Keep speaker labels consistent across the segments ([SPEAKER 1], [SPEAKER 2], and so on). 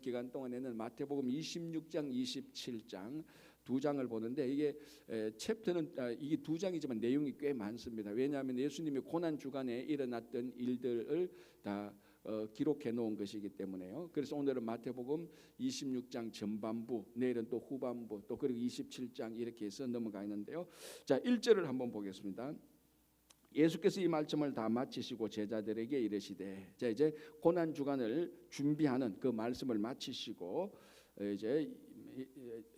[SPEAKER 1] 기간 동안에는 마태복음 26장, 27장 두 장을 보는데 이게 챕터는 이게 두 장이지만 내용이 꽤 많습니다. 왜냐하면 예수님이 고난 주간에 일어났던 일들을 다 기록해 놓은 것이기 때문에요. 그래서 오늘은 마태복음 26장 전반부, 내일은 또 후반부, 또 그리고 27장 이렇게 해서 넘어가 있는데요. 자, 1절을 한번 보겠습니다. 예수께서 이 말씀을 다 마치시고 제자들에게 이르시되, 자 이제 고난 주간을 준비하는 그 말씀을 마치시고 이제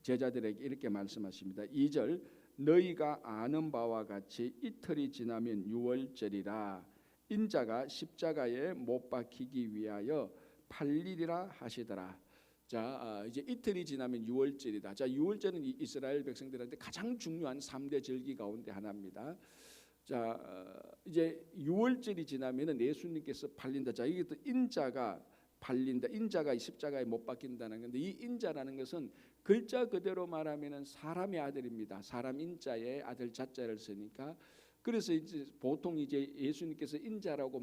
[SPEAKER 1] 제자들에게 이렇게 말씀하십니다. 2절, 너희가 아는 바와 같이 이틀이 지나면 유월절이라 인자가 십자가에 못 박히기 위하여 팔리리라 하시더라. 자, 이제 이틀이 지나면 유월절이다. 자, 유월절은 이스라엘 백성들한테 가장 중요한 3대 절기 가운데 하나입니다. 자, 이제 유월절이 지나면은 예수님께서 팔린다. 자, 이게 또 인자가 팔린다. 인자가 십자가에 못 박힌다는 건데, 이 인자라는 것은 글자 그대로 말하면은 사람의 아들입니다. 사람 인자의 아들 자자를 쓰니까. 그래서 이제 보통 이제 예수님께서 인자라고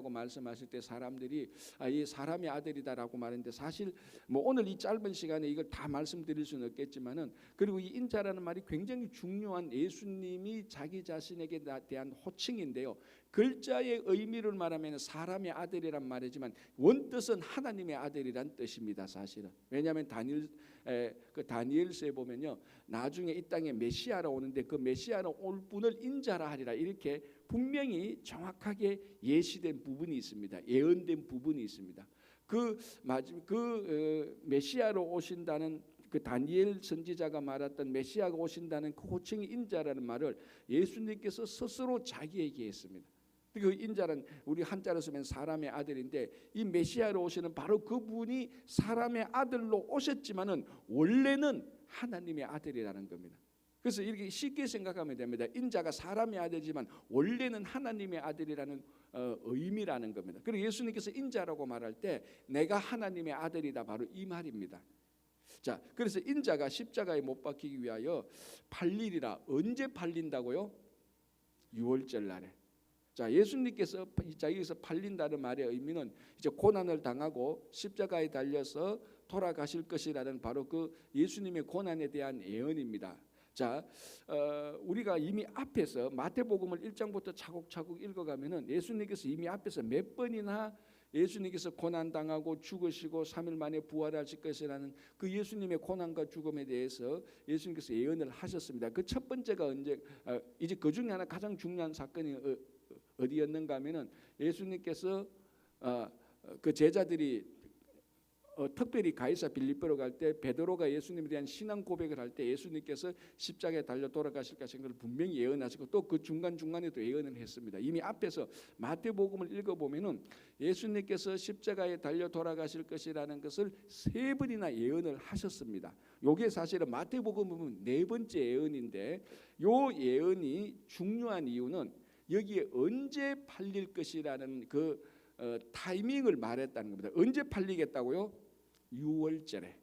[SPEAKER 1] 말씀하실 때 사람들이 이 사람의 아들이다라고 말하는데, 사실 뭐 오늘 이 짧은 시간에 이걸 다 말씀드릴 수는 없겠지만은, 그리고 이 인자라는 말이 굉장히 중요한 예수님이 자기 자신에게 대한 호칭인데요. 글자의 의미를 말하면 사람의 아들이란 말이지만 원뜻은 하나님의 아들이란 뜻입니다. 사실은. 왜냐하면 다니엘서에 보면요, 나중에 이 땅에 메시아라 오는데 그 메시아라 올 분을 인자라 하리라 이렇게 분명히 정확하게 예시된 부분이 있습니다. 예언된 부분이 있습니다. 그 메시아로 오신다는 그 다니엘 선지자가 말했던 메시아가 오신다는 그 호칭이 인자라는 말을 예수님께서 스스로 자기에게 했습니다. 그 인자는 우리 한자로 쓰면 사람의 아들인데, 이 메시아로 오시는 바로 그분이 사람의 아들로 오셨지만은 원래는 하나님의 아들이라는 겁니다. 그래서 이렇게 쉽게 생각하면 됩니다. 인자가 사람의 아들이지만 원래는 하나님의 아들이라는 의미라는 겁니다. 그리고 예수님께서 인자라고 말할 때 내가 하나님의 아들이다, 바로 이 말입니다. 자, 그래서 인자가 십자가에 못 박히기 위하여 팔리리라. 언제 팔린다고요? 유월절 날에. 자, 예수님께서 여기서 팔린다는 말의 의미는 이제 고난을 당하고 십자가에 달려서 돌아가실 것이라는 바로 그 예수님의 고난에 대한 예언입니다. 자, 우리가 이미 앞에서 마태복음을 1장부터 차곡차곡 읽어가면은 예수님께서 이미 앞에서 몇 번이나 예수님께서 고난당하고 죽으시고 3일 만에 부활하실 것이라는 그 예수님의 고난과 죽음에 대해서 예수님께서 예언을 하셨습니다. 그 첫 번째가 이제 그 중에 하나 가장 중요한 사건이 어디였는가 하면은 예수님께서 그 제자들이 특별히 가이사 빌립보로 갈 때 베드로가 예수님에 대한 신앙 고백을 할 때 예수님께서 십자가에 달려 돌아가실 것인 걸 분명히 예언하시고 또 그 중간중간에도 예언을 했습니다. 이미 앞에서 마태복음을 읽어보면은 예수님께서 십자가에 달려 돌아가실 것이라는 것을 3번이나 예언을 하셨습니다. 이게 사실은 마태복음은 4번째 예언인데, 요 예언이 중요한 이유는 여기에 언제 팔릴 것이라는 그 타이밍을 말했다는 겁니다. 언제 팔리겠다고요? 유월절에.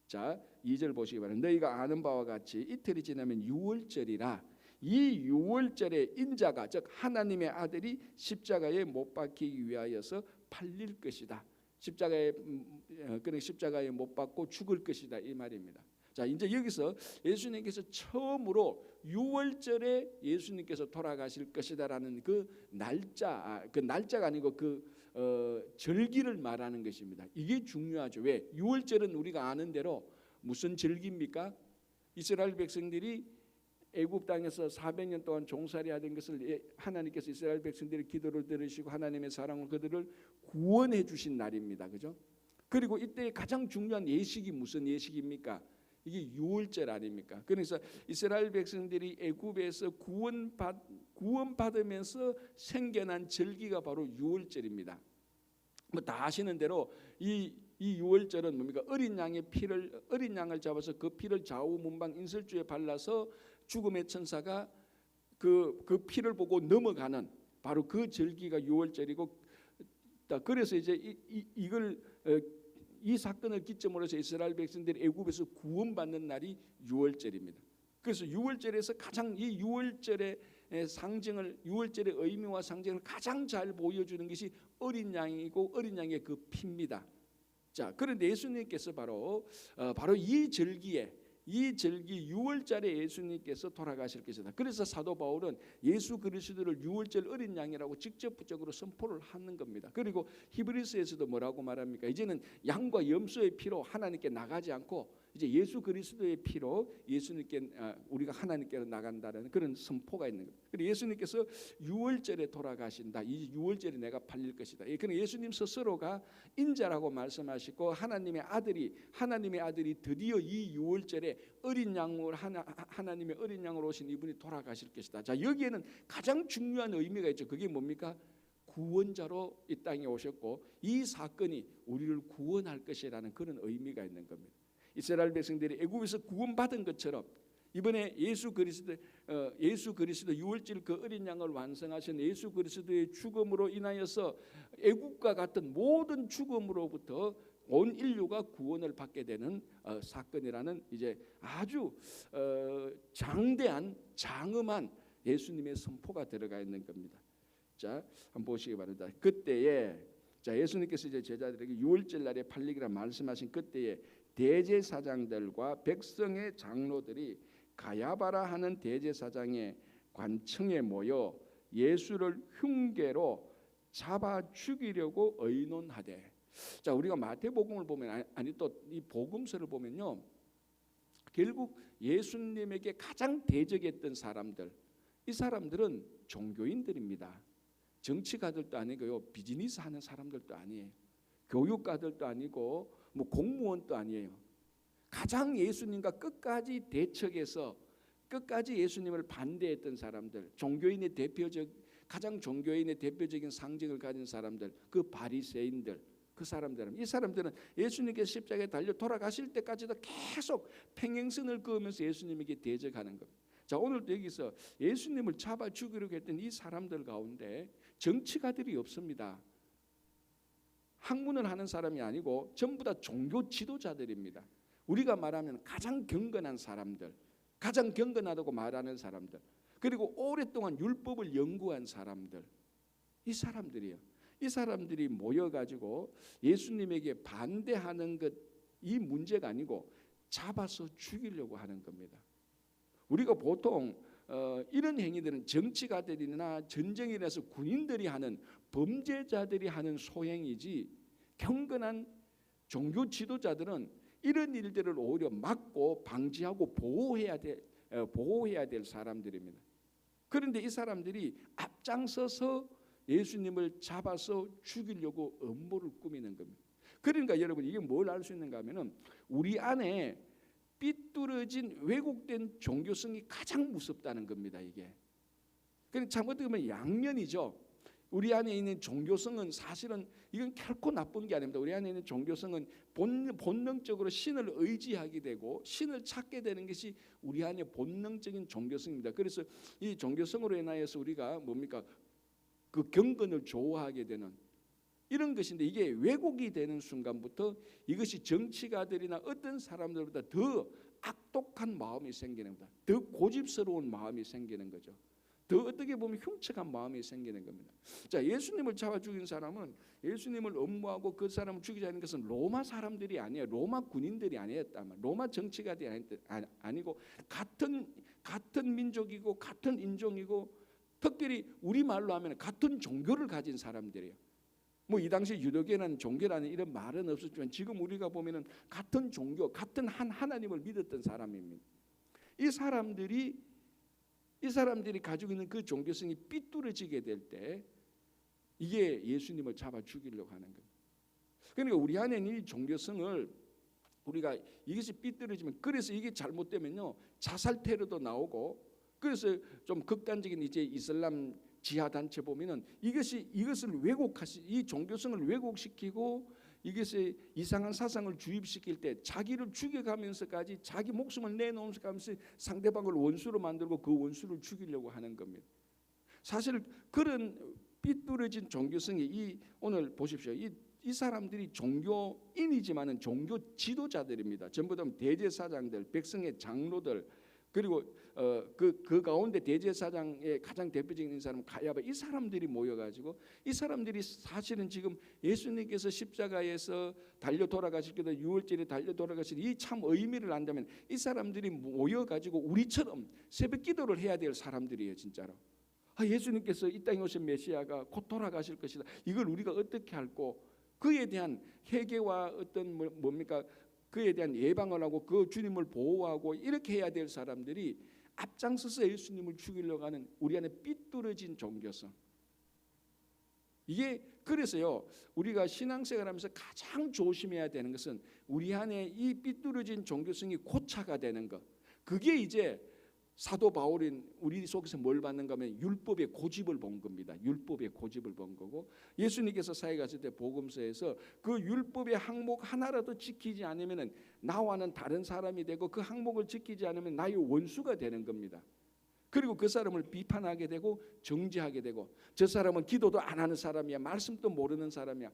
[SPEAKER 1] 자, 2절 보시기 바랍니다. 너희가 아는 바와 같이 이틀이 지나면 유월절이라. 이 유월절에 인자가, 즉 하나님의 아들이 십자가에 못 박히기 위하여서 팔릴 것이다. 십자가에 못 박고 죽을 것이다, 이 말입니다. 자, 이제 여기서 예수님께서 처음으로 유월절에 예수님께서 돌아가실 것이다라는 그 날짜가 아니고 절기를 말하는 것입니다. 이게 중요하죠. 왜? 유월절은 우리가 아는 대로 무슨 절기입니까? 이스라엘 백성들이 애굽 땅에서 400년 동안 종살이 하던 것을 하나님께서 이스라엘 백성들의 기도를 들으시고 하나님의 사랑으로 그들을 구원해 주신 날입니다. 그죠? 그리고 이때 가장 중요한 예식이 무슨 예식입니까? 이게 유월절 아닙니까? 그래서 이스라엘 백성들이 애굽에서 구원받으면서 생겨난 절기가 바로 유월절입니다. 뭐 다 아시는 대로 이 유월절은 뭡니까? 어린 양을 잡아서 그 피를 좌우 문방 인설주에 발라서 죽음의 천사가 그 피를 보고 넘어가는 바로 그 절기가 유월절이고, 그래서 이제 이 사건을 기점으로 해서 이스라엘 백성들이 애굽에서 구원받는 날이 유월절입니다. 그래서 유월절에서 가장 이 유월절의 의미와 상징을 가장 잘 보여주는 것이 어린 양이고 어린 양의 그 피입니다. 자, 그런데 예수님께서 바로 이 절기 6월절에 예수님께서 돌아가실 것이다. 그래서 사도 바울은 예수 그리스도를 6월절 어린 양이라고 직접적으로 선포를 하는 겁니다. 그리고 히브리서에서도 뭐라고 말합니까? 이제는 양과 염소의 피로 하나님께 나가지 않고 이제 예수 그리스도의 피로 예수님께 우리가 하나님께로 나간다는 그런 선포가 있는 거예요. 그리고 예수님께서 6월절에 돌아가신다. 이 6월절에 내가 팔릴 것이다. 그럼 예수님 스스로가 인자라고 말씀하시고 하나님의 아들이 드디어 이 6월절에 어린 양으로 하나님의 어린 양으로 오신 이분이 돌아가실 것이다. 자, 여기에는 가장 중요한 의미가 있죠. 그게 뭡니까? 구원자로 이 땅에 오셨고 이 사건이 우리를 구원할 것이라는 그런 의미가 있는 겁니다. 이스라엘 백성들이 애굽에서 구원받은 것처럼 이번에 예수 그리스도 6월절 그 어린 양을 완성하신 예수 그리스도의 죽음으로 인하여서 애굽과 같은 모든 죽음으로부터 온 인류가 구원을 받게 되는 사건이라는 이제 아주 장대한 장엄한 예수님의 선포가 들어가 있는 겁니다. 자, 한번 보시기 바랍니다. 그때에 자, 예수님께서 이제 제자들에게 6월절 날에 팔리기라 말씀하신 그때에 대제사장들과 백성의 장로들이 가야바라 하는 대제사장의 관청에 모여 예수를 흉계로 잡아 죽이려고 의논하되. 자, 우리가 마태복음을 보면 아니 또 이 복음서를 보면요, 결국 예수님에게 가장 대적했던 사람들, 이 사람들은 종교인들입니다. 정치가들도 아니고요, 비즈니스 하는 사람들도 아니에요, 교육가들도 아니고 뭐 공무원도 아니에요. 가장 예수님과 끝까지 대척해서 끝까지 예수님을 반대했던 사람들, 가장 종교인의 대표적인 상징을 가진 사람들, 그 바리새인들, 그 사람들은 이 사람들은 예수님께서 십자가에 달려 돌아가실 때까지도 계속 평행선을 그으면서 예수님에게 대적하는 겁니다. 자, 오늘도 여기서 예수님을 잡아 죽이려고 했던 이 사람들 가운데 정치가들이 없습니다. 학문을 하는 사람이 아니고 전부 다 종교 지도자들입니다. 우리가 말하면 가장 경건한 사람들, 가장 경건하다고 말하는 사람들, 그리고 오랫동안 율법을 연구한 사람들, 이 사람들이에요. 이 사람들이 모여가지고 예수님에게 반대하는 것, 이 문제가 아니고 잡아서 죽이려고 하는 겁니다. 우리가 보통 이런 행위들은 정치가들이나 전쟁에 대해서 군인들이 하는, 범죄자들이 하는 소행이지, 경건한 종교 지도자들은 이런 일들을 오히려 막고 방지하고 보호해야 될 사람들입니다. 그런데 이 사람들이 앞장서서 예수님을 잡아서 죽이려고 음모를 꾸미는 겁니다. 그러니까 여러분, 이게 뭘 알 수 있는가 하면은 우리 안에 삐뚤어진 왜곡된 종교성이 가장 무섭다는 겁니다. 이게 그러니까 잘못되면 어떻게 보면 양면이죠. 우리 안에 있는 종교성은 사실은 이건 결코 나쁜 게 아닙니다. 우리 안에 있는 종교성은 본능적으로 신을 의지하게 되고 신을 찾게 되는 것이 우리 안에 본능적인 종교성입니다. 그래서 이 종교성으로 인하여서 우리가 뭡니까? 그 경건을 좋아하게 되는 이런 것인데, 이게 왜곡이 되는 순간부터 이것이 정치가들이나 어떤 사람들보다 더 악독한 마음이 생기는 겁니다. 더 고집스러운 마음이 생기는 거죠. 더 어떻게 보면 흉측한 마음이 생기는 겁니다. 자, 예수님을 잡아 죽인 사람은 예수님을 엄모하고 그 사람을 죽이자는 것은 로마 사람들이 아니에요. 로마 군인들이 아니었다면, 로마 정치가들이 아니고 같은 민족이고 같은 인종이고, 특별히 우리말로 하면 같은 종교를 가진 사람들이에요. 뭐 이 당시 유대교라는 종교라는 이런 말은 없었지만 지금 우리가 보면은 같은 종교, 같은 한 하나님을 믿었던 사람입니다. 이 사람들이 가지고 있는 그 종교성이 삐뚤어지게 될 때 이게 예수님을 잡아 죽이려고 하는 거예요. 그러니까 우리 안에 있는 이 종교성을 우리가 이것이 삐뚤어지면, 그래서 이게 잘못되면요 자살 테러도 나오고, 그래서 좀 극단적인 이제 이슬람 지하 단체 보면은 이것을 이 종교성을 왜곡시키고 이것에 이상한 사상을 주입시킬 때 자기를 죽여가면서까지 자기 목숨을 내놓으면서 상대방을 원수로 만들고 그 원수를 죽이려고 하는 겁니다. 사실 그런 삐뚤어진 종교성이 오늘 보십시오. 이 사람들이 종교인이지만은 종교 지도자들입니다. 전부 다 대제사장들, 백성의 장로들, 그리고 그 가운데 대제사장의 가장 대표적인 사람은 가야바. 이 사람들이 모여가지고 이 사람들이 사실은 지금 예수님께서 십자가에서 달려 돌아가실 때도 6월절에 달려 돌아가실 이 참 의미를 안다면 이 사람들이 모여가지고 우리처럼 새벽 기도를 해야 될 사람들이에요. 진짜로. 예수님께서 이 땅에 오신 메시아가 곧 돌아가실 것이다. 이걸 우리가 어떻게 할고 그에 대한 회개와 어떤 뭡니까? 그에 대한 예방을 하고 그 주님을 보호하고 이렇게 해야 될 사람들이 앞장서서 예수님을 죽이려고 하는 우리 안에 삐뚤어진 종교성. 이게 그래서요 우리가 신앙생활하면서 가장 조심해야 되는 것은 우리 안에 이 삐뚤어진 종교성이 고차가 되는 것. 그게 이제 사도 바울인 우리 속에서 뭘 받는가 하면 율법의 고집을 본 겁니다. 율법의 고집을 본 거고 예수님께서 사회 갔을 때 복음서에서 그 율법의 항목 하나라도 지키지 않으면 나와는 다른 사람이 되고 그 항목을 지키지 않으면 나의 원수가 되는 겁니다. 그리고 그 사람을 비판하게 되고 정죄하게 되고 저 사람은 기도도 안 하는 사람이야. 말씀도 모르는 사람이야.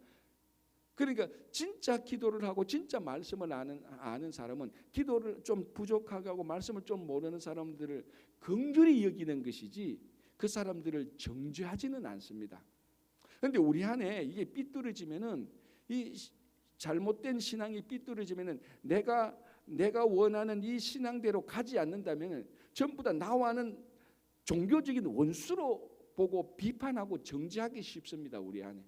[SPEAKER 1] 그러니까 진짜 기도를 하고 진짜 말씀을 아는 사람은 기도를 좀 부족하고 말씀을 좀 모르는 사람들을 긍휼히 여기는 것이지 그 사람들을 정죄하지는 않습니다. 그런데 우리 안에 이게 삐뚤어지면은 이 잘못된 신앙이 삐뚤어지면은 내가 원하는 이 신앙대로 가지 않는다면은 전부 다 나와는 종교적인 원수로 보고 비판하고 정죄하기 쉽습니다. 우리 안에.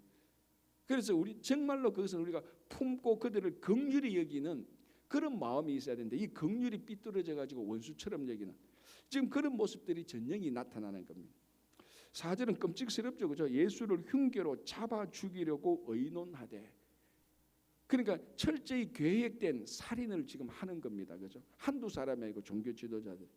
[SPEAKER 1] 그래서 우리 정말로 그것은 우리가 품고 그들을 긍휼히 여기는 그런 마음이 있어야 되는데 이 긍휼이 삐뚤어져 가지고 원수처럼 여기는 지금 그런 모습들이 전형이 나타나는 겁니다. 4절은 끔찍스럽죠. 그죠? 예수를 흉계로 잡아 죽이려고 의논하되. 그러니까 철저히 계획된 살인을 지금 하는 겁니다. 그죠? 한두 사람이 아니고 종교 지도자들.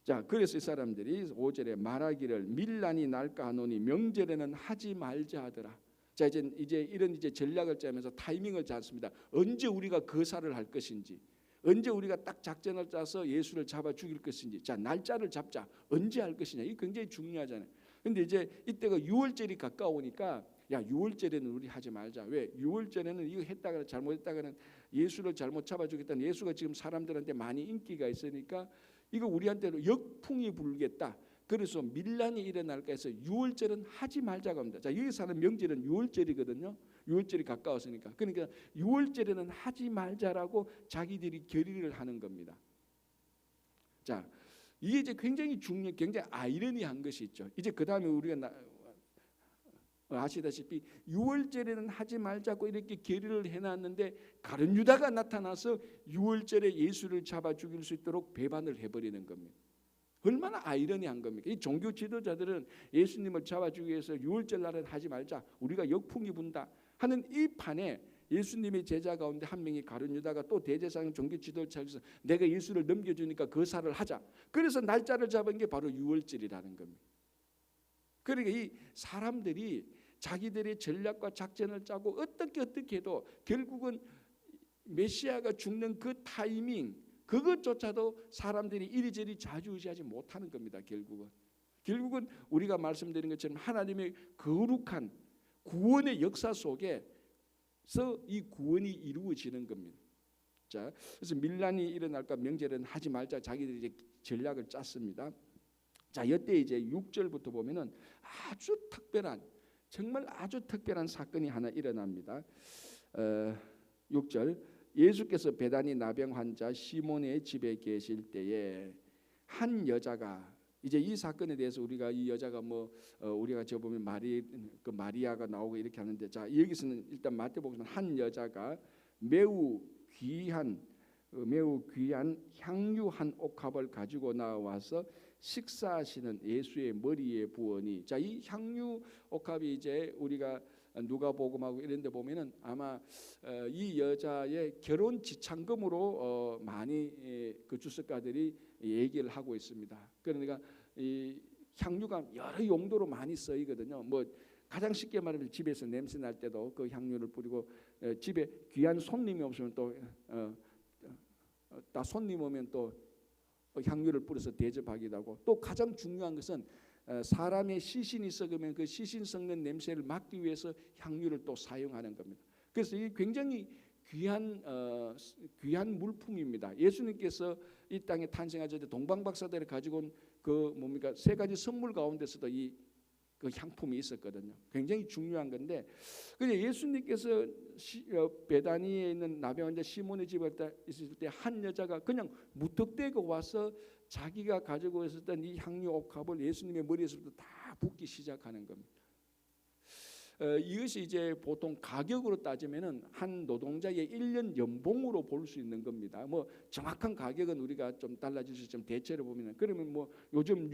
[SPEAKER 1] 자, 그래서 이 사람들이 5절에 말하기를 밀란이 날까 하노니 명절에는 하지 말자 하더라. 자, 이제 이런 전략을 짜면서 타이밍을 잡습니다. 언제 우리가 거사를 할 것인지, 언제 우리가 딱 작전을 짜서 예수를 잡아 죽일 것인지, 자 날짜를 잡자. 언제 할 것이냐, 이게 굉장히 중요하잖아요. 근데 이제 이때가 6월절이 가까우니까 야 6월절에는 우리 하지 말자. 왜? 6월절에는 이거 했다가 잘못했다가는 예수를 잘못 잡아 죽였다는 예수가 지금 사람들한테 많이 인기가 있으니까 이거 우리한테도 역풍이 불겠다. 그래서 밀란이 일어날까 해서 6월절은 하지 말자고 합니다. 자, 여기 사는 명절은 6월절이거든요. 6월절이 가까웠으니까. 그러니까 6월절에는 하지 말자라고 자기들이 결의를 하는 겁니다. 자, 이게 이제 굉장히 굉장히 아이러니한 것이 있죠. 이제 그 다음에 우리가 아시다시피 6월절에는 하지 말자고 이렇게 결의를 해놨는데 가룟 유다가 나타나서 6월절에 예수를 잡아 죽일 수 있도록 배반을 해버리는 겁니다. 얼마나 아이러니한 겁니까? 이 종교 지도자들은 예수님을 잡아주기 위해서 6월절 날은 하지 말자. 우리가 역풍이 분다 하는 이 판에 예수님의 제자 가운데 한 명이 가룟 유다가 또 대제사장 종교 지도자에서 내가 예수를 넘겨주니까 거사를 하자. 그래서 날짜를 잡은 게 바로 6월절이라는 겁니다. 그러니까 이 사람들이 자기들의 전략과 작전을 짜고 어떻게 해도 결국은 메시아가 죽는 그 타이밍 그것조차도 사람들이 이리저리 좌지우지하지 못하는 겁니다. 결국은 우리가 말씀드린 것처럼 하나님의 거룩한 구원의 역사 속에서 이 구원이 이루어지는 겁니다. 자, 그래서 밀란이 일어날까 명절에는 하지 말자 자기들이 이제 전략을 짰습니다. 자, 이때 이제 6절부터 보면은 아주 특별한 정말 아주 특별한 사건이 하나 일어납니다. 6절 예수께서 베다니 나병 환자 시몬의 집에 계실 때에 한 여자가 이제 이 사건에 대해서 우리가 이 여자가 우리가 저 보면 마리아가 나오고 이렇게 하는데 자 여기서는 일단 마태복음은 한 여자가 매우 귀한 향유 한 옥합을 가지고 나와서 식사하시는 예수의 머리에 부으니 자 이 향유 옥합이 이제 우리가 누가복음하고 이런 데 보면은 아마 이 여자의 결혼 지참금으로 많이 그 주석가들이 얘기를 하고 있습니다. 그러니까 이 향유가 여러 용도로 많이 쓰이거든요. 가장 쉽게 말하면 집에서 냄새 날 때도 그 향유를 뿌리고 집에 귀한 손님이 없으면 또 손님 오면 또 향유를 뿌려서 대접하기도 하고 또 가장 중요한 것은 사람의 시신이 썩으면 그 시신 썩는 냄새를 막기 위해서 향유를 또 사용하는 겁니다. 그래서 이게 굉장히 귀한 물품입니다. 예수님께서 이 땅에 탄생하실 때 동방박사들이 가지고 온 그 뭡니까 세 가지 선물 가운데서도 이 그 향품이 있었거든요. 굉장히 중요한 건데, 근데 예수님께서 베다니에 있는 나병 환자 시몬의 집에 있을 때 한 여자가 그냥 무턱대고 와서 자기가 가지고 있었던 이 향유 옥합을 예수님의 머리에서부터 다 붓기 시작하는 겁니다. 이것이 이제 보통 가격으로 따지면은 한 노동자의 1년 연봉으로 볼 수 있는 겁니다. 뭐 정확한 가격은 우리가 좀 달라질 수 있지만 대체로 보면은 그러면 뭐 요즘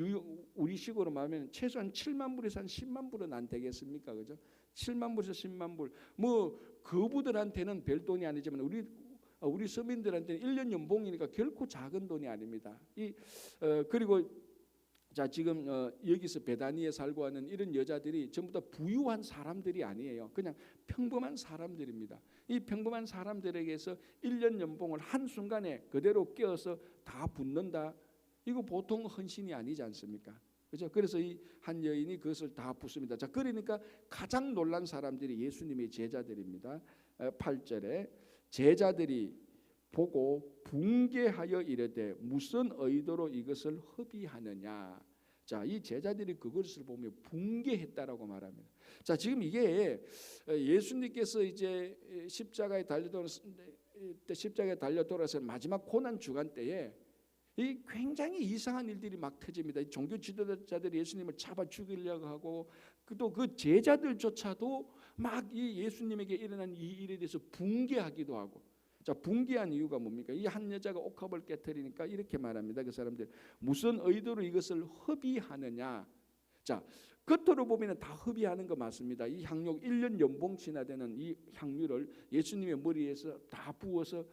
[SPEAKER 1] 우리식으로 말하면 최소한 7만 불에서 한 10만 불은 안 되겠습니까, 그죠? 7만 불에서 10만 불. 뭐 그부들한테는 별 돈이 아니지만 우리 서민들한테는 1년 연봉이니까 결코 작은 돈이 아닙니다. 그리고 자, 지금 여기서 베다니에 살고 하는 이런 여자들이 전부 다 부유한 사람들이 아니에요. 그냥 평범한 사람들입니다. 이 평범한 사람들에게서 1년 연봉을 한순간에 그대로 껴서 다 붓는다. 이거 보통 헌신이 아니지 않습니까? 그렇죠? 그래서 이 한 여인이 그것을 다 붓습니다. 자, 그러니까 가장 놀란 사람들이 예수님의 제자들입니다. 8절에 제자들이 보고 붕괴하여 이르되 무슨 의도로 이것을 허비하느냐. 자, 이 제자들이 그것을 보며 붕괴했다라고 말합니다. 자, 지금 이게 예수님께서 이제 십자가에 달려 돌아서 마지막 고난 주간 때에 이 굉장히 이상한 일들이 막 터집니다. 종교 지도자들이 예수님을 잡아 죽이려고 하고 또 그 제자들조차도 막 이 예수님에게 일어난 이 일에 대해서 붕괴하기도 하고. 자, 붕괴한 이유가 뭡니까? 이 한 여자가 옥합을 깨뜨리니까 이렇게 말합니다. 그 사람들 무슨 의도로 이것을 허비하느냐. 자, 겉으로 보면 다 허비하는 거 맞습니다. 이 향료 1년 연봉치나 되는 이 향유를 예수님의 머리에서 다 부어서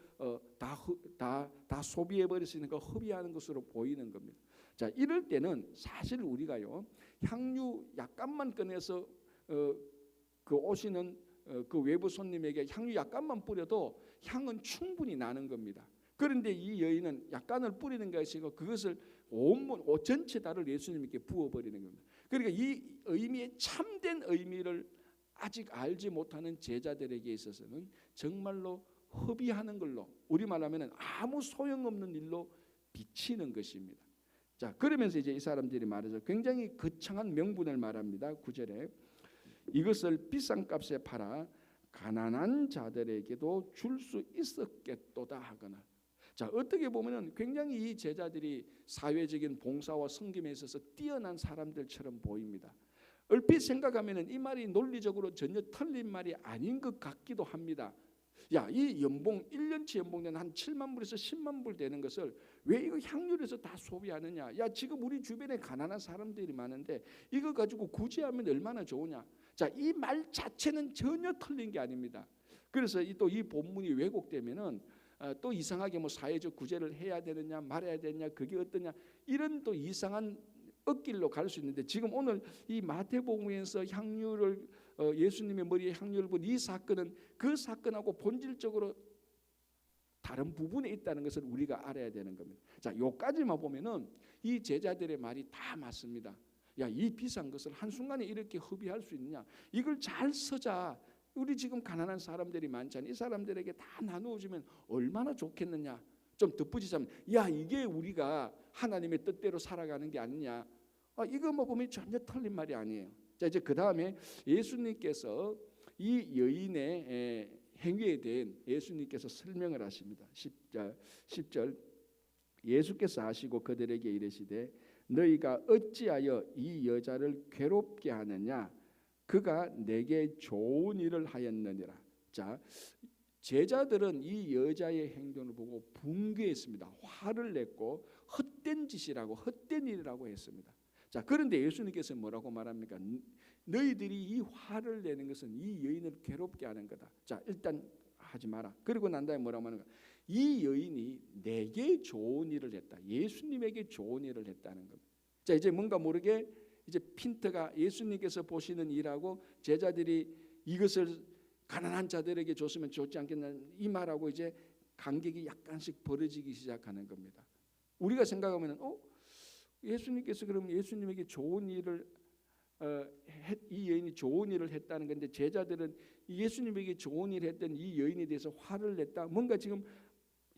[SPEAKER 1] 다 소비해 버리시니까 허비하는 것으로 보이는 겁니다. 자, 이럴 때는 사실 우리가요 향유 약간만 꺼내서 그 오시는 그 외부 손님에게 향유 약간만 뿌려도 향은 충분히 나는 겁니다. 그런데 이 여인은 약간을 뿌리는 것이고 그것을 전체 다를 예수님께 부어버리는 겁니다. 그러니까 이 의미의 참된 의미를 아직 알지 못하는 제자들에게 있어서는 정말로 허비하는 걸로, 우리말하면 아무 소용없는 일로 비치는 것입니다. 자, 그러면서 이제 이 사람들이 말해서 굉장히 거창한 명분을 말합니다. 9절에 이것을 비싼 값에 팔아 가난한 자들에게도 줄 수 있었겠도다 하거나. 자, 어떻게 보면은 굉장히 이 제자들이 사회적인 봉사와 섬김에 있어서 뛰어난 사람들처럼 보입니다. 얼핏 생각하면은 이 말이 논리적으로 전혀 틀린 말이 아닌 것 같기도 합니다. 야, 이 연봉 1년치 연봉은 한 7만 불에서 10만 불 되는 것을 왜 이거 향유에서 다 소비하느냐? 야, 지금 우리 주변에 가난한 사람들이 많은데 이거 가지고 구제하면 얼마나 좋으냐? 자, 이 말 자체는 전혀 틀린 게 아닙니다. 그래서 또 이 본문이 왜곡되면은 또 이상하게 뭐 사회적 구제를 해야 되느냐 말아야 되느냐 그게 어떠냐 이런 또 이상한 엇길로 갈 수 있는데, 지금 오늘 이 마태복음에서 향유를 예수님의 머리에 향유를 본 이 사건은 그 사건하고 본질적으로 다른 부분에 있다는 것을 우리가 알아야 되는 겁니다. 자, 요까지만 보면은 이 제자들의 말이 다 맞습니다. 야, 이 비싼 것을 한순간에 이렇게 허비할 수 있느냐? 이걸 잘 쓰자. 우리 지금 가난한 사람들이 많잖아요. 이 사람들에게 다 나누어 주면 얼마나 좋겠느냐? 좀 덧붙이자면, 야, 이게 우리가 하나님의 뜻대로 살아가는 게 아니냐? 이거 뭐 보면 전혀 틀린 말이 아니에요. 자, 이제 그 다음에 예수님께서 이 여인의 행위에 대한 예수님께서 설명을 하십니다. 10절 예수께서 하시고 그들에게 이르시되 너희가 어찌하여 이 여자를 괴롭게 하느냐? 그가 내게 좋은 일을 하였느니라. 자, 제자들은 이 여자의 행동을 보고 붕괴했습니다. 화를 냈고 헛된 짓이라고, 헛된 일이라고 했습니다. 자, 그런데 예수님께서 뭐라고 말합니까? 너희들이 이 화를 내는 것은 이 여인을 괴롭게 하는 거다. 자, 일단 하지 마라. 그리고 난 다음에 뭐라고 하는가? 이 여인이 내게 좋은 일을 했다. 예수님에게 좋은 일을 했다는 겁니다. 자, 이제 뭔가 모르게 이제 핀트가 예수님께서 보시는 일하고 제자들이 이것을 가난한 자들에게 줬으면 좋지 않겠냐는 이 말하고 이제 간격이 약간씩 벌어지기 시작하는 겁니다. 우리가 생각하면 예수님께서 그럼 예수님에게 좋은 일을 이 여인이 좋은 일을 했다는 건데 제자들은 예수님에게 좋은 일 했던 이 여인에 대해서 화를 냈다. 뭔가 지금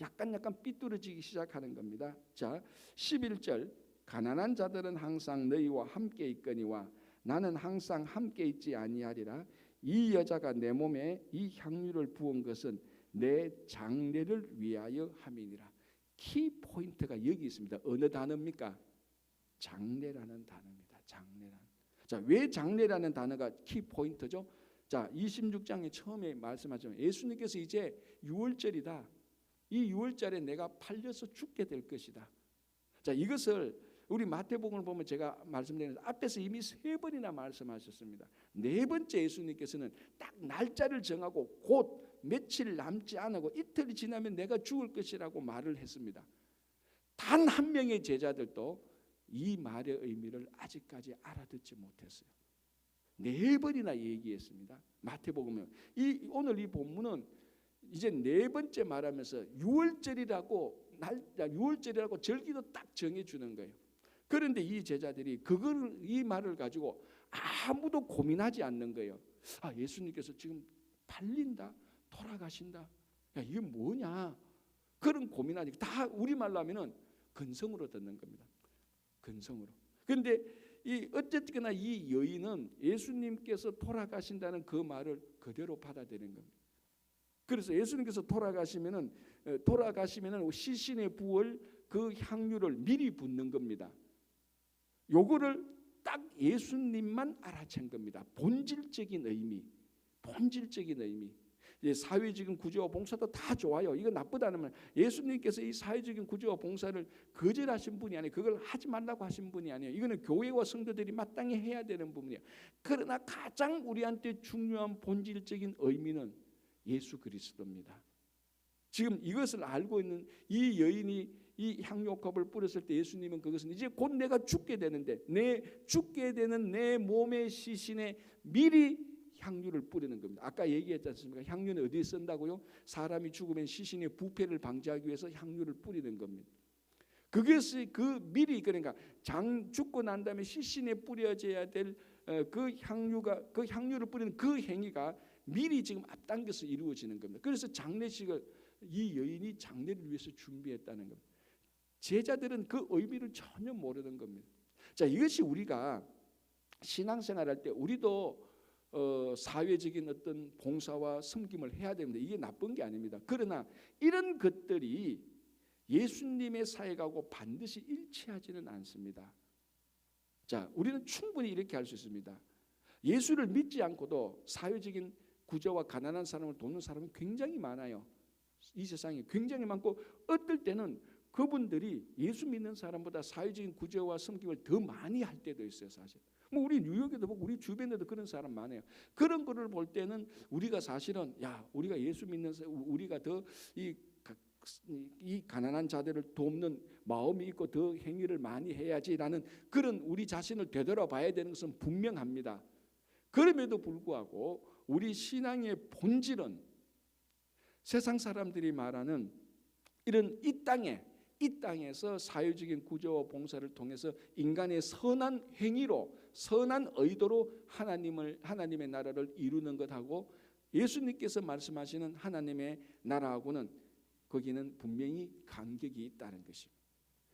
[SPEAKER 1] 약간 삐뚤어지기 시작하는 겁니다. 자, 11절 가난한 자들은 항상 너희와 함께 있거니와 나는 항상 함께 있지 아니하리라. 이 여자가 내 몸에 이 향유를 부은 것은 내 장례를 위하여 함이니라. 키 포인트가 여기 있습니다. 어느 단어입니까? 장례라는 단어입니다. 장례라는. 자, 왜 장례라는 단어가 키 포인트죠? 자, 26장에 처음에 말씀하셨죠. 예수님께서 이제 6월절이다. 이 6월절에 내가 팔려서 죽게 될 것이다. 자, 이것을 우리 마태복음을 보면 제가 말씀드린 앞에서 이미 3번이나 말씀하셨습니다. 4번째 예수님께서는 딱 날짜를 정하고 곧 며칠 남지 않고 이틀이 지나면 내가 죽을 것이라고 말을 했습니다. 단 한 명의 제자들도 이 말의 의미를 아직까지 알아듣지 못했어요. 4번이나 얘기했습니다. 마태복음은 오늘 이 본문은 이제 4번째 말하면서 6월절이라고 절기도 딱 정해주는 거예요. 그런데 이 제자들이 이 말을 가지고 아무도 고민하지 않는 거예요. 아, 예수님께서 지금 팔린다, 돌아가신다. 야, 이게 뭐냐? 그런 고민하지. 다 우리말로 하면은 근성으로 듣는 겁니다. 근성으로. 그런데 어쨌거나 이 여인은 예수님께서 돌아가신다는 그 말을 그대로 받아들이는 겁니다. 그래서 예수님께서 돌아가시면은 시신에 부을 그 향유를 미리 붓는 겁니다. 요거를 딱 예수님만 알아챈 겁니다. 본질적인 의미. 사회적인 구조와 봉사도 다 좋아요. 이거 나쁘다는 말. 예수님께서 이 사회적인 구조와 봉사를 거절하신 분이 아니에요. 그걸 하지 말라고 하신 분이 아니에요. 이거는 교회와 성도들이 마땅히 해야 되는 부분이에요. 그러나 가장 우리한테 중요한 본질적인 의미는 예수 그리스도입니다. 지금 이것을 알고 있는 이 여인이 이 향유옥합을 뿌렸을 때 예수님은 그것은 이제 곧 내가 죽게 되는데 죽게 되는 내 몸의 시신에 미리 향유를 뿌리는 겁니다. 아까 얘기했지 않습니까? 향유는 어디에 쓴다고요? 사람이 죽으면 시신의 부패를 방지하기 위해서 향유를 뿌리는 겁니다. 그것이 미리 그러니까 죽고 난 다음에 시신에 뿌려져야 될 그 향유를 뿌리는 그 행위가 미리 지금 앞당겨서 이루어지는 겁니다. 그래서 장례식을 이 여인이 장례를 위해서 준비했다는 겁니다. 제자들은 그 의미를 전혀 모르는 겁니다. 자, 이것이 우리가 신앙생활할 때 우리도 사회적인 어떤 봉사와 섬김을 해야 됩니다. 이게 나쁜 게 아닙니다. 그러나 이런 것들이 예수님의 사역하고 반드시 일치하지는 않습니다. 자, 우리는 충분히 이렇게 할 수 있습니다. 예수를 믿지 않고도 사회적인 구조와 가난한 사람을 돕는 사람은 굉장히 많아요. 이 세상에 굉장히 많고 어떨 때는 그분들이 예수 믿는 사람보다 사회적인 구조와 섬김을 더 많이 할 때도 있어요. 사실 우리 뉴욕에도 보고 우리 주변에도 그런 사람 많아요. 그런 거를 볼 때는 우리가 사실은 우리가 예수 믿는 우리가 더 이 가난한 자들을 돕는 마음이 있고 더 행위를 많이 해야지라는 그런 우리 자신을 되돌아봐야 되는 것은 분명합니다. 그럼에도 불구하고 우리 신앙의 본질은 세상 사람들이 말하는 이런 이 땅에서 사회적인 구조와 봉사를 통해서 인간의 선한 행위로 선한 의도로 하나님의 나라를 이루는 것하고 예수님께서 말씀하시는 하나님의 나라하고는 거기는 분명히 간격이 있다는 것입니다.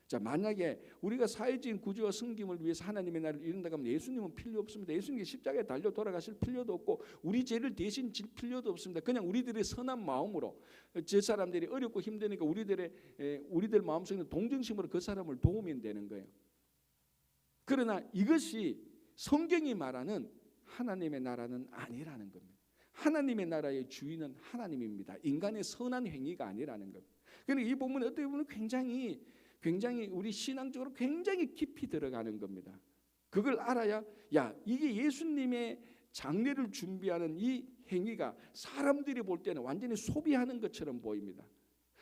[SPEAKER 1] 자, 만약에 우리가 사회적인 구조와 섬김을 위해서 하나님의 나라를 이룬다고 하면 예수님은 필요 없습니다. 예수님이 십자가에 달려 돌아가실 필요도 없고 우리 죄를 대신 질 필요도 없습니다. 그냥 우리들의 선한 마음으로 저 사람들이 어렵고 힘드니까 우리들 마음속에 동정심으로 그 사람을 도우면 되는 거예요. 그러나 이것이 성경이 말하는 하나님의 나라는 아니라는 겁니다. 하나님의 나라의 주인은 하나님입니다. 인간의 선한 행위가 아니라는 겁니다. 그러니까 이 본문은 어떻게 보면 굉장히 우리 신앙적으로 굉장히 깊이 들어가는 겁니다. 그걸 알아야 이게 예수님의 장례를 준비하는 이 행위가 사람들이 볼 때는 완전히 소비하는 것처럼 보입니다.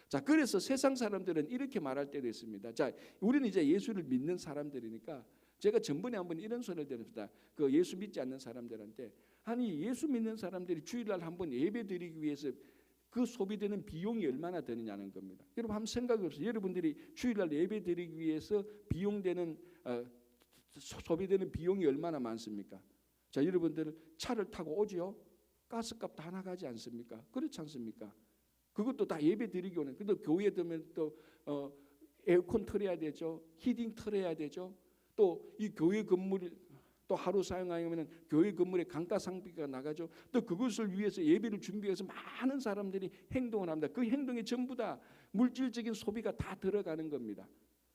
[SPEAKER 1] 자, 그래서 세상 사람들은 이렇게 말할 때도 있습니다. 자, 우리는 이제 예수를 믿는 사람들이니까 제가 전번에 한번 이런 소리를 들었습니다. 그 예수 믿지 않는 사람들한테 아니 예수 믿는 사람들이 주일날 한번 예배 드리기 위해서 그 소비되는 비용이 얼마나 되느냐는 겁니다. 여러분 한번 생각해 보세요. 여러분들이 주일날 예배 드리기 위해서 소비되는 비용이 얼마나 많습니까? 자, 여러분들 차를 타고 오지요. 가스값 다 나가지 않습니까? 그렇지 않습니까? 그것도 다 예배 드리기 오는. 근데 교회 되면 또 에어컨 틀어야 되죠. 히팅 틀어야 되죠. 또 이 교회 건물 또 하루 사용하면 교회 건물에 감가상비가 나가죠. 또 그것을 위해서 예배를 준비해서 많은 사람들이 행동을 합니다. 그 행동에 전부 다 물질적인 소비가 다 들어가는 겁니다.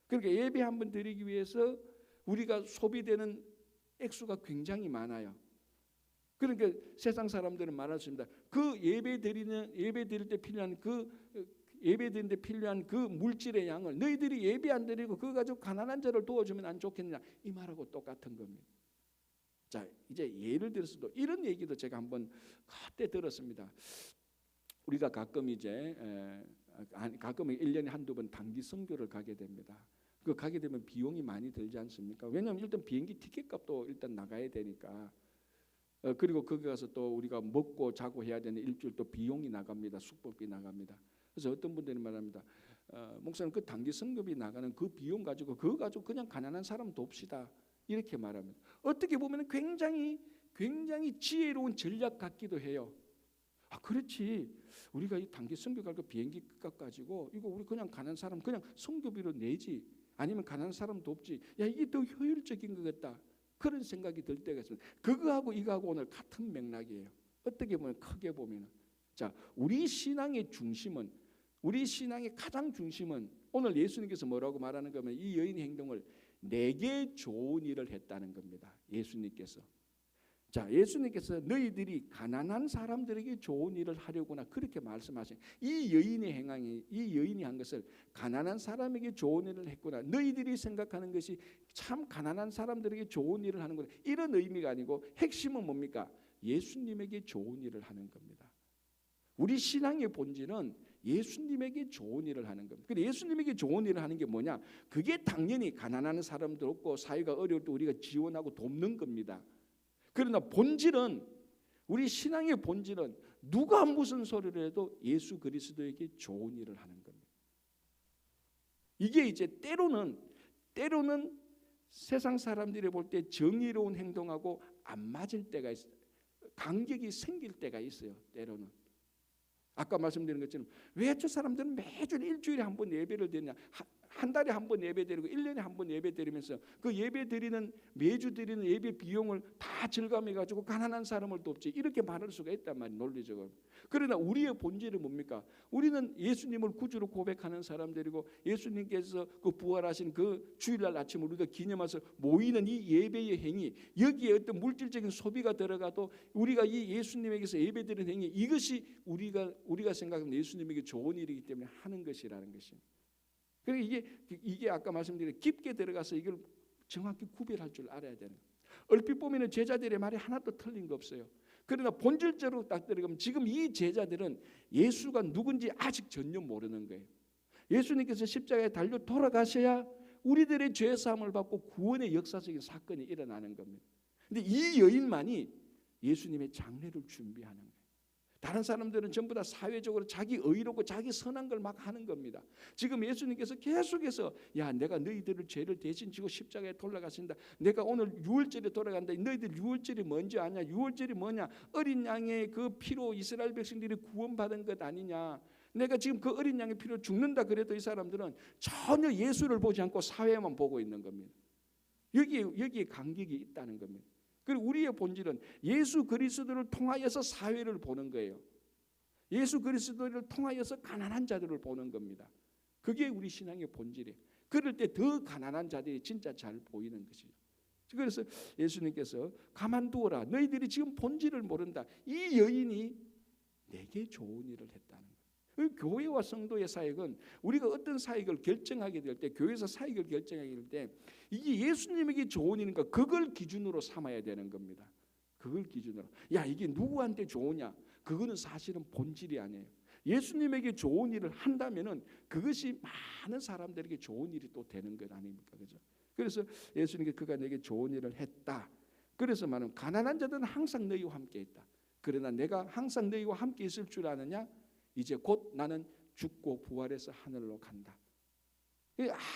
[SPEAKER 1] 그러니까 예배 한번 드리기 위해서 우리가 소비되는 액수가 굉장히 많아요. 그러니까 세상 사람들은 말했습니다. 그 예배 드릴 때 필요한 그 물질의 양을 너희들이 예배 안 드리고 그거 가지고 가난한 자를 도와주면 안 좋겠냐, 이 말하고 똑같은 겁니다. 자, 이제 예를 들어서도 이런 얘기도 제가 한번 그때 들었습니다. 우리가 가끔 1년에 한두 번 단기 선교를 가게 됩니다. 그 가게 되면 비용이 많이 들지 않습니까? 왜냐하면 일단 비행기 티켓값도 일단 나가야 되니까. 그리고 거기 가서 또 우리가 먹고 자고 해야 되는 일주일 또 비용이 나갑니다. 숙박비 나갑니다. 그래서 어떤 분들이 말합니다. 목사님, 그 단기 선교비 나가는 그 비용 가지고 그거 가지고 그냥 가난한 사람 돕시다, 이렇게 말합니다. 어떻게 보면 굉장히 지혜로운 전략 같기도 해요. 아, 그렇지. 우리가 이 단기 선교 갈 거 비행기 값 가지고 이거 우리 그냥 가난한 사람 그냥 선교비로 내지, 아니면 가난한 사람 돕지. 야, 이게 더 효율적인 것 같다. 그런 생각이 들 때가 있습니다. 그거하고 이거하고 오늘 같은 맥락이에요. 어떻게 보면 크게 보면은. 자, 우리 신앙의 가장 중심은 오늘 예수님께서 뭐라고 말하는 거면 이 여인의 행동을 내게 좋은 일을 했다는 겁니다. 예수님께서. 자, 예수님께서 너희들이 가난한 사람들에게 좋은 일을 하려구나, 그렇게 말씀하신 이 여인이 한 것을 가난한 사람에게 좋은 일을 했구나, 너희들이 생각하는 것이 참 가난한 사람들에게 좋은 일을 하는 거다, 이런 의미가 아니고 핵심은 뭡니까? 예수님에게 좋은 일을 하는 겁니다. 우리 신앙의 본질은 예수님에게 좋은 일을 하는 겁니다. 근데 예수님에게 좋은 일을 하는 게 뭐냐? 그게 당연히 가난한 사람들 없고 사회가 어려울 때 우리가 지원하고 돕는 겁니다. 그러나 우리 신앙의 본질은 누가 무슨 소리를 해도 예수 그리스도에게 좋은 일을 하는 겁니다. 이게 이제 때로는 세상 사람들이 볼 때 정의로운 행동하고 안 맞을 때가 있어요. 간격이 생길 때가 있어요. 때로는. 아까 말씀드린 것처럼 왜 저 사람들은 매주 일주일에 한 번 예배를 드리냐, 한 달에 한 번 예배 드리고 1년에 한 번 예배 드리면서 그 예배 드리는 매주 드리는 예배 비용을 다 절감해 가지고 가난한 사람을 돕지, 이렇게 말할 수가 있단 말이에요, 논리적으로. 그러나 우리의 본질은 뭡니까? 우리는 예수님을 구주로 고백하는 사람들이고 예수님께서 그 부활하신 그 주일날 아침을 우리가 기념해서 모이는 이 예배의 행위, 여기에 어떤 물질적인 소비가 들어가도 우리가 이 예수님에게서 예배 드리는 행위, 이것이 우리가 생각하는 예수님에게 좋은 일이기 때문에 하는 것이라는 것입니다. 그러니까 이게 아까 말씀드린 깊게 들어가서 이걸 정확히 구별할 줄 알아야 되는 거예요. 얼핏 보면 제자들의 말이 하나도 틀린 거 없어요. 그러나 본질적으로 딱 들어가면 지금 이 제자들은 예수가 누군지 아직 전혀 모르는 거예요. 예수님께서 십자가에 달려 돌아가셔야 우리들의 죄 사함을 받고 구원의 역사적인 사건이 일어나는 겁니다. 그런데 이 여인만이 예수님의 장례를 준비하는 거예요. 다른 사람들은 전부 다 사회적으로 자기 의롭고 자기 선한 걸 막 하는 겁니다. 지금 예수님께서 계속해서 야, 내가 너희들을 죄를 대신 지고 십자가에 돌아가신다. 내가 오늘 유월절에 돌아간다. 너희들 유월절이 뭔지 아냐? 유월절이 뭐냐? 어린 양의 그 피로 이스라엘 백성들이 구원받은 것 아니냐? 내가 지금 그 어린 양의 피로 죽는다 그래도 이 사람들은 전혀 예수를 보지 않고 사회만 보고 있는 겁니다. 여기에 간격이 있다는 겁니다. 그리고 우리의 본질은 예수 그리스도를 통하여서 사회를 보는 거예요. 예수 그리스도를 통하여서 가난한 자들을 보는 겁니다. 그게 우리 신앙의 본질이에요. 그럴 때 더 가난한 자들이 진짜 잘 보이는 것이죠. 그래서 예수님께서 가만두어라. 너희들이 지금 본질을 모른다. 이 여인이 내게 좋은 일을 했다는 거예요. 교회와 성도의 사역은 우리가 어떤 사역을 결정하게 될 때, 교회에서 사역을 결정하게 될 때 이게 예수님에게 좋은 일인가, 그걸 기준으로 삼아야 되는 겁니다. 그걸 기준으로. 야, 이게 누구한테 좋으냐? 그거는 사실은 본질이 아니에요. 예수님에게 좋은 일을 한다면은 그것이 많은 사람들에게 좋은 일이 또 되는 것 아닙니까? 그죠? 그래서 예수님께서 그가 내게 좋은 일을 했다. 그래서 말하면 가난한 자들은 항상 너희와 함께 있다. 그러나 내가 항상 너희와 함께 있을 줄 아느냐? 이제 곧 나는 죽고 부활해서 하늘로 간다.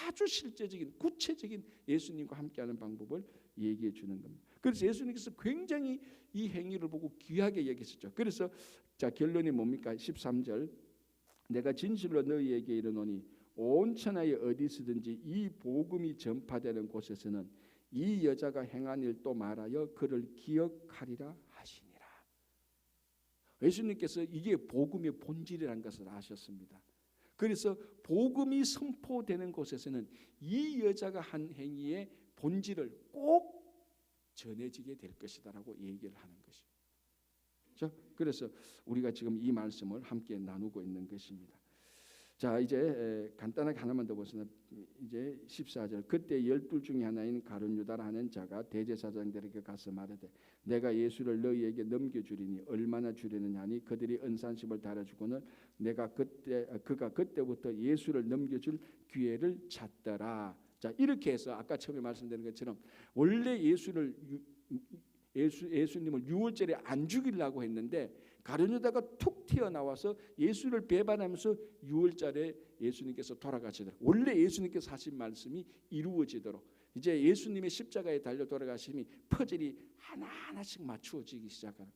[SPEAKER 1] 아주 실제적인 구체적인 예수님과 함께하는 방법을 얘기해 주는 겁니다. 그래서 예수님께서 굉장히 이 행위를 보고 귀하게 여기셨죠. 그래서 자 결론이 뭡니까? 13절 내가 진실로 너희에게 이르노니 온 천하에 어디서든지 이 복음이 전파되는 곳에서는 이 여자가 행한 일도 말하여 그를 기억하리라 하시니라. 예수님께서 이게 복음의 본질이라는 것을 아셨습니다. 그래서 복음이 선포되는 곳에서는 이 여자가 한 행위의 본질을 꼭 전해지게 될 것이다라고 얘기를 하는 것입니다. 자, 그래서 우리가 지금 이 말씀을 함께 나누고 있는 것입니다. 자, 이제 간단하게 하나만 더 보시면 이제 14절 그때 12 중에 하나인 가룟 유다라 하는 자가 대제사장들에게 가서 말하되 내가 예수를 너희에게 넘겨주리니 얼마나 주려느냐 하니 그들이 은산십을 달아주고는 그가 그때부터 예수를 넘겨줄 기회를 찾더라. 자, 이렇게 해서 아까 처음에 말씀드린 것처럼 원래 예수님을 유월절에 안 죽이려고 했는데 가룟 유다가 툭 튀어나와서 예수를 배반하면서 유월절에 예수님께서 돌아가시도록 원래 예수님께서 하신 말씀이 이루어지도록 이제 예수님의 십자가에 달려 돌아가심이 퍼즐이 하나하나씩 맞추어지기 시작하는.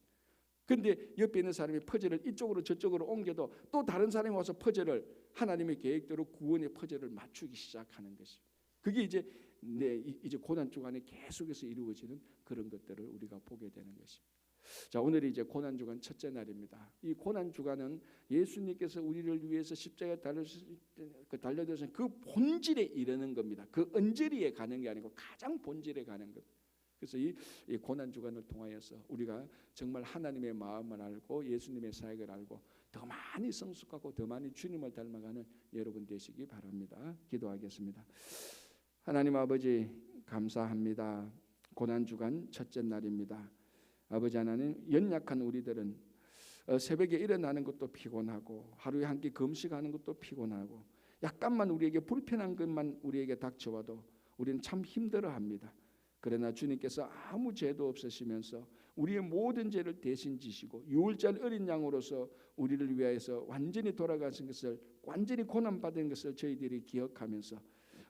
[SPEAKER 1] 그런데 옆에 있는 사람이 퍼즐을 이쪽으로 저쪽으로 옮겨도 또 다른 사람이 와서 퍼즐을 하나님의 계획대로 구원의 퍼즐을 맞추기 시작하는 것입니다. 그게 이제 고난 주간에 계속해서 이루어지는 그런 것들을 우리가 보게 되는 것입니다. 자, 오늘이 이제 고난 주간 첫째 날입니다. 이 고난 주간은 예수님께서 우리를 위해서 십자가에 달려드신 그 본질에 이르는 겁니다. 그 언저리에 가는 게 아니고 가장 본질에 가는 겁니다. 그래서 이 고난 주간을 통하여서 우리가 정말 하나님의 마음을 알고 예수님의 사역을 알고 더 많이 성숙하고 더 많이 주님을 닮아가는 여러분 되시기 바랍니다. 기도하겠습니다. 하나님 아버지 감사합니다. 고난 주간 첫째 날입니다. 아버지 하나님 연약한 우리들은 새벽에 일어나는 것도 피곤하고 하루에 한 끼 금식하는 것도 피곤하고 약간만 우리에게 불편한 것만 우리에게 닥쳐와도 우리는 참 힘들어합니다. 그러나 주님께서 아무 죄도 없으시면서 우리의 모든 죄를 대신 지시고 유월절 어린 양으로서 우리를 위하여서 완전히 돌아가신 것을 완전히 고난받은 것을 저희들이 기억하면서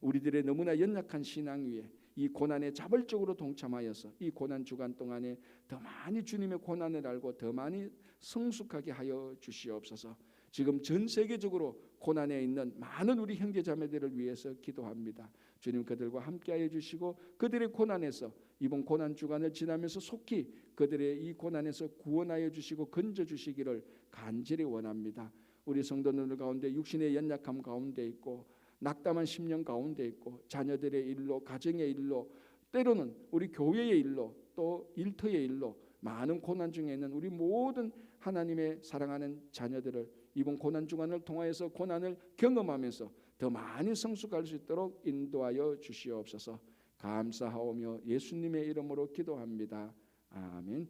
[SPEAKER 1] 우리들의 너무나 연약한 신앙 위에 이 고난에 자발적으로 동참하여서 이 고난 주간 동안에 더 많이 주님의 고난을 알고 더 많이 성숙하게 하여 주시옵소서. 지금 전 세계적으로 고난에 있는 많은 우리 형제 자매들을 위해서 기도합니다. 주님 그들과 함께하여 주시고 그들의 고난에서 이번 고난 주간을 지나면서 속히 그들의 이 고난에서 구원하여 주시고 건져 주시기를 간절히 원합니다. 우리 성도들 가운데 육신의 연약함 가운데 있고 낙담한 10년 가운데 있고 자녀들의 일로 가정의 일로 때로는 우리 교회의 일로 또 일터의 일로 많은 고난 중에 있는 우리 모든 하나님의 사랑하는 자녀들을 이번 고난 주간을 통하여서 고난을 경험하면서 더 많이 성숙할 수 있도록 인도하여 주시옵소서. 감사하오며 예수님의 이름으로 기도합니다. 아멘.